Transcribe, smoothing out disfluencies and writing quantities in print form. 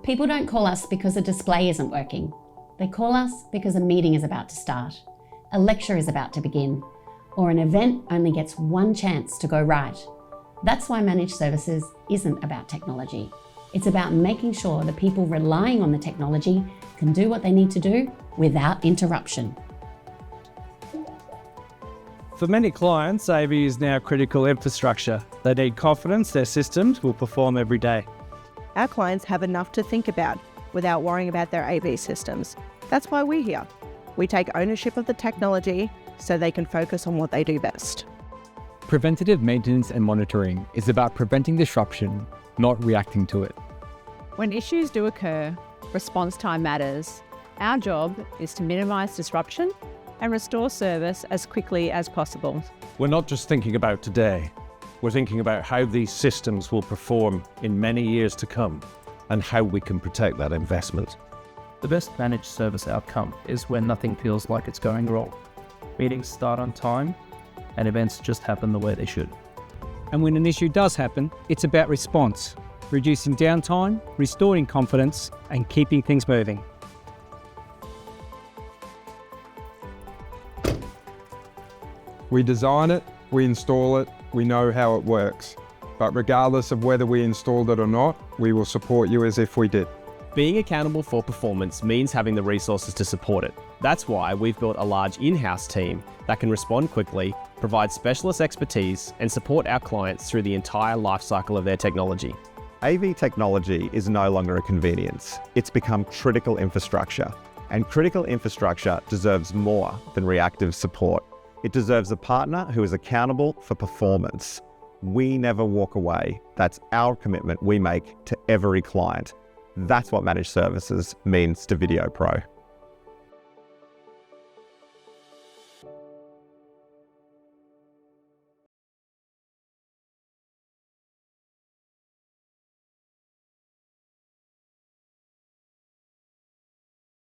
People don't call us because a display isn't working. They call us because a meeting is about to start, a lecture is about to begin, or an event only gets one chance to go right. That's why managed services isn't about technology. It's about making sure the people relying on the technology can do what they need to do without interruption. For many clients, AV is now critical infrastructure. They need confidence their systems will perform every day. Our clients have enough to think about without worrying about their AV systems. That's why we're here. We take ownership of the technology so they can focus on what they do best. Preventative maintenance and monitoring is about preventing disruption, not reacting to it. When issues do occur, response time matters. Our job is to minimise disruption and restore service as quickly as possible. We're not just thinking about today, we're thinking about how these systems will perform in many years to come and how we can protect that investment. The best managed service outcome is when nothing feels like it's going wrong. Meetings start on time and events just happen the way they should. And when an issue does happen, it's about response, reducing downtime, restoring confidence, and keeping things moving. We design it, we install it, we know how it works. But regardless of whether we installed it or not, we will support you as if we did. Being accountable for performance means having the resources to support it. That's why we've built a large in-house team that can respond quickly, provide specialist expertise, and support our clients through the entire lifecycle of their technology. AV technology is no longer a convenience. It's become critical infrastructure. And critical infrastructure deserves more than reactive support. It deserves a partner who is accountable for performance. We never walk away. That's our commitment we make to every client. That's what managed services means to Videopro.